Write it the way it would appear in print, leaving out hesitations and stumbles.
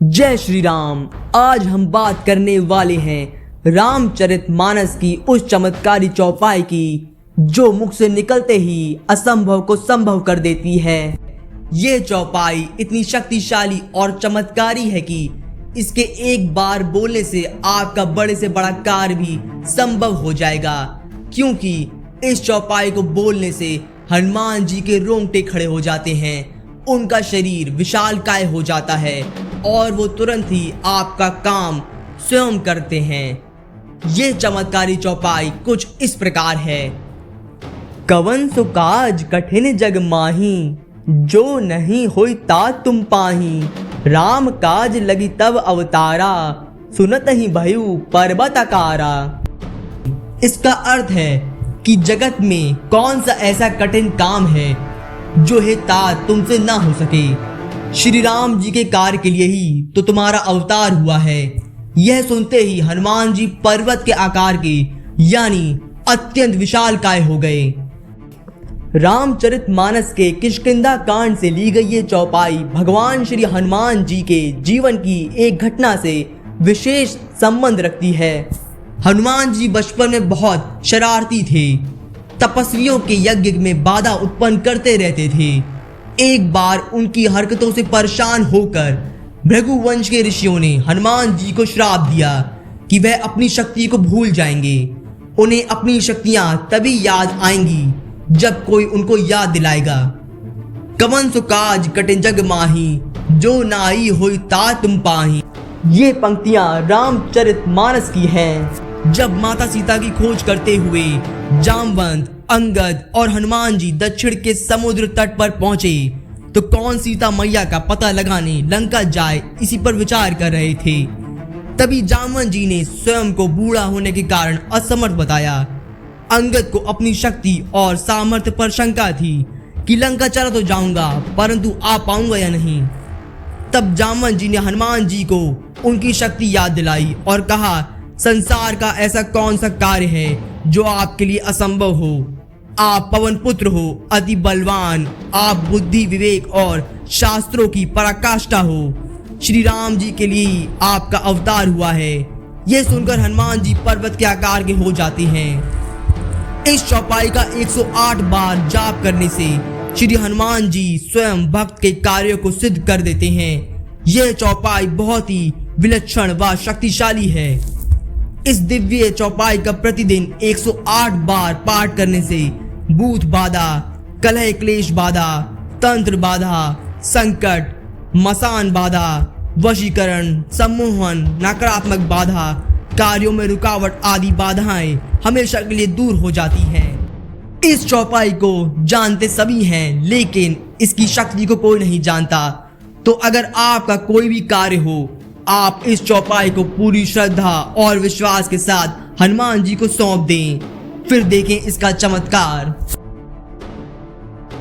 जय श्री राम। आज हम बात करने वाले हैं रामचरितमानस की उस चमत्कारी चौपाई की जो मुख से निकलते ही असंभव को संभव कर देती है। ये चौपाई इतनी शक्तिशाली और चमत्कारी है कि इसके एक बार बोलने से आपका बड़े से बड़ा कार्य भी संभव हो जाएगा, क्योंकि इस चौपाई को बोलने से हनुमान जी के रोंगटे खड़े हो जाते हैं, उनका शरीर विशालकाय हो जाता है और वो तुरंत ही आपका काम स्वयं करते हैं। ये चमत्कारी चौपाई कुछ इस प्रकार है। कवन सो काज कठिन जग माही, जो नहीं होई ता तुम पाही। राम काज लगी तब अवतारा, सुनत ही भयु पर्वत आकारा। इसका अर्थ है कि जगत में कौन सा ऐसा कठिन काम है जो हे तात तुमसे ना हो सके। श्री राम जी के कार्य के लिए ही तो तुम्हारा अवतार हुआ है। यह सुनते ही हनुमान जी पर्वत के आकार के यानी अत्यंत विशालकाय हो गए। रामचरितमानस के किष्किंधा कांड से ली गई ये चौपाई भगवान श्री हनुमान जी के जीवन की एक घटना से विशेष संबंध रखती है। हनुमान जी बचपन में बहुत शरारती थे, तपस्वियों के यज्ञ में बाधा उत्पन्न करते रहते थे। एक बार उनकी हरकतों से परेशान होकर भृगुवंश के ऋषियों ने हनुमान जी को श्राप दिया कि वह अपनी शक्ति को भूल जाएंगे। उन्हें अपनी शक्तियां तभी याद आएंगी जब कोई उनको याद दिलाएगा। कवन सो काज कठिन जग माही, जो नाई होई ता तुम पाही। ये पंक्तियां रामचरितमानस की हैं। जब माता सीता की खोज करते हुए जामवंत, अंगद और हनुमान जी दक्षिण के समुद्र तट पर पहुंचे तो कौन सीता मैया का पता लगाने लंका जाए इसी पर विचार कर रहे थे। तभी जामवंत जी ने स्वयं को बूढ़ा होने के कारण असमर्थ बताया। अंगद को अपनी शक्ति और सामर्थ्य पर शंका थी कि लंका चला तो जाऊंगा परंतु आ पाऊंगा या नहीं। तब जामवंत जी ने हनुमान जी को उनकी शक्ति याद दिलाई और कहा, संसार का ऐसा कौन सा कार्य है जो आपके लिए असंभव हो। आप पवन पुत्र हो, अति बलवान, आप बुद्धि, विवेक और शास्त्रों की पराकाष्ठा हो। श्री राम जी के लिए आपका अवतार हुआ है। यह सुनकर हनुमान जी पर्वत के आकार के हो जाते हैं। इस चौपाई का 108 बार जाप करने से श्री हनुमान जी स्वयं भक्त के कार्यों को सिद्ध कर देते हैं। यह चौपाई बहुत ही विलक्षण व शक्तिशाली है। इस दिव्य चौपाई का प्रतिदिन 108 बार पाठ करने से भूत बाधा, कलह क्लेश बाधा, तंत्र बाधा, संकट, मसान बाधा, वशीकरण, सम्मोहन, नकारात्मक बाधा, कार्यों में रुकावट आदि बाधाएं हमेशा के लिए दूर हो जाती हैं। इस चौपाई को जानते सभी हैं, लेकिन इसकी शक्ति को कोई नहीं जानता। तो अगर आपका कोई भी कार्य हो, आप इस चौपाई को पूरी श्रद्धा और विश्वास के साथ हनुमान जी को सौंप दें, फिर देखें इसका चमत्कार।